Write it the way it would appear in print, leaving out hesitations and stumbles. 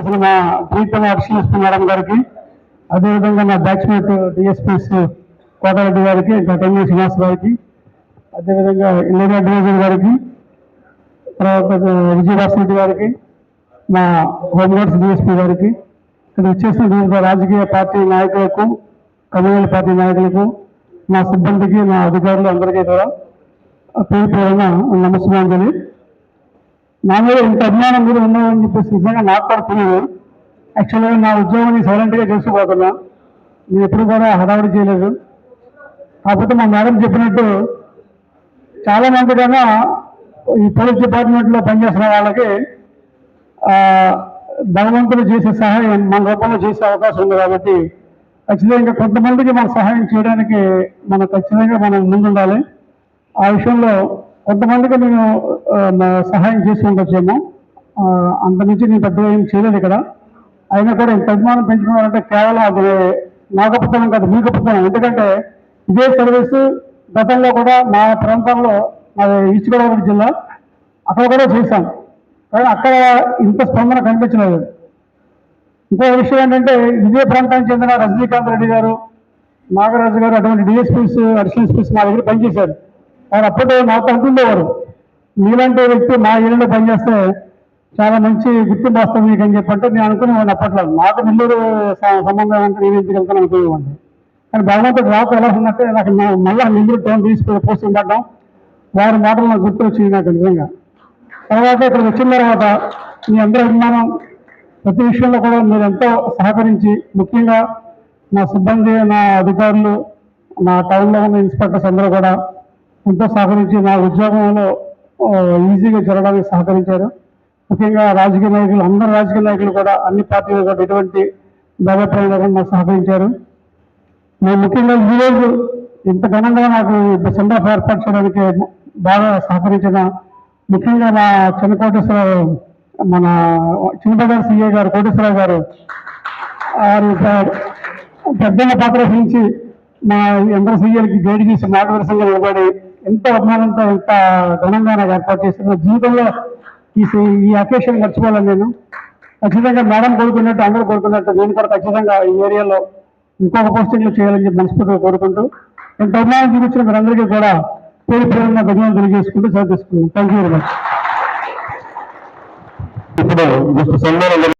చేసిన మా ప్రీతమ అర్షిస్పీ మేడం గారికి, అదేవిధంగా నా బ్యాచ్మేట్ డిఎస్పీస్ కోటారెడ్డి గారికి, ఇంకా టెంగి శ్రీనివాస్ గారికి, అదేవిధంగా ఇల్లేరియా డివిజన్ గారికి, తర్వాత విజయరాజరెడ్డి గారికి, మా హోంగార్డ్స్ డిఎస్పీ గారికి, ఇక్కడ వచ్చేసిన వివిధ రాజకీయ పార్టీ నాయకులకు, కమ్యూనల్ పార్టీ నాయకులకు, మా సిబ్బందికి, మా అధికారులు అందరికీ కూడా పేరు పేరున నమస్కారాంజలి. నా మీద ఇంత అభిమానం కూడా ఉన్నామని చెప్పేసి నిజంగా నాకు కూడా తెలియదు. యాక్చువల్గా నా ఉద్యోగాన్ని సైలెంట్గా చేసుకుపోతున్నా, నేను ఎప్పుడు కూడా హడావిడి చేయలేదు. కాకపోతే మా మేడం చెప్పినట్టు చాలా మంది కన్నా ఈ పోలీస్ డిపార్ట్మెంట్లో పనిచేస్తున్న వాళ్ళకి భగవంతుడు చేసే సహాయం మన రూపంలో చేసే అవకాశం ఉంది. కాబట్టి ఖచ్చితంగా కొంతమందికి మన సహాయం చేయడానికి ఖచ్చితంగా మనం ముందుండాలి. ఆ విషయంలో కొంతమందికి నేను సహాయం చేసి ఉండొచ్చేమో, అంతమించి నేను పెద్దగా ఏం చేయలేదు ఇక్కడ. అయినా కూడా ఇంత అభిమానం పెంచుకోవాలంటే కేవలం అది నా గొప్పతనం కాదు, మీ గొప్పతనం. ఎందుకంటే ఇదే సర్వీసు గతంలో కూడా మా ప్రాంతంలో, ఈస్ట్ గోదావరి జిల్లా, అక్కడ కూడా చేశాం. కానీ అక్కడ ఇంత స్పందన కనిపించలేదు. ఇంకో విషయం ఏంటంటే ఇదే ప్రాంతానికి చెందిన రజనీకాంత్ రెడ్డి గారు, నాగరాజు గారు అటువంటి డిఎస్పీస్, అడిషనల్ ఎస్పీస్ మా దగ్గర పనిచేశారు. ఆయన అప్పట్లో నాతో అంటుండేవారు, మీలాంటి వ్యక్తి మా ఏరియాలో పనిచేస్తే చాలా మంచి గుర్తింపు వస్తుంది మీకు అని చెప్పంటే నేను అనుకునేవాడిని. అప్పట్లో నాకు నెల్లూరు సంబంధం అంటే నేను ఎందుకు వెళ్తాను అనుకునేవాడిని. కానీ భగవంతుడు రాక ఎలా ఉన్నట్టే నాకు మళ్ళీ నెల్లూరు టౌన్ పోస్టింగ్ పడ్డాం. వారి మాటలు నాకు గుర్తు వచ్చింది నాకు నిజంగా. తర్వాత ఇక్కడికి వచ్చిన తర్వాత మీ అందరి అభిమానం, ప్రతి విషయంలో కూడా మీరు ఎంతో సహకరించి, ముఖ్యంగా నా సిబ్బంది, నా అధికారులు, నా టౌన్లో ఉన్న ఇన్స్పెక్టర్స్ అందరూ కూడా ఎంతో సహకరించి నా ఉద్యోగంలో ఈజీగా జరగడానికి సహకరించారు. ముఖ్యంగా రాజకీయ నాయకులు, అందరు రాజకీయ నాయకులు కూడా, అన్ని పార్టీలు కూడా ఎటువంటి భయప్రాయం లేకుండా సహకరించారు. నేను ముఖ్యంగా ఈరోజు ఇంత ఘనంగా నాకు సెండ్ ఆఫ్ ఏర్పాటు చేయడానికి బాగా సహకరించిన ముఖ్యంగా మా కోటేశ్వరరావు, మన చిన్నపల్లి సిఐ గారు, కోటేశ్వరరావు గారు, పెద్దల పాత్ర వహించి మా అందరి సీఎల్కి గైడ్ చేసి మార్గదర్శకంగా నిలబడి ఎంతో అభిమానంతో ఎంత ఘనంగా నాకు ఏర్పాటు చేస్తున్న జీవితంలో ఈ అకేషన్ మర్చిపోవాలని నేను ఖచ్చితంగా మేడం కోరుకున్నట్టు, అందరూ కోరుకున్నట్టు నేను కూడా ఖచ్చితంగా ఈ ఏరియాలో ఇంకొక పోస్టింగ్లు చేయాలని చెప్పి మనస్ఫూర్తిగా కోరుకుంటూ, ఎంత అభిమానం చూపించిన మీరందరికీ కూడా పేరు పేరున్న ధన్యవాదాలు తెలియజేసుకుంటూ సెలవు తీసుకున్నాను. Thank you very much. ఇప్పుడు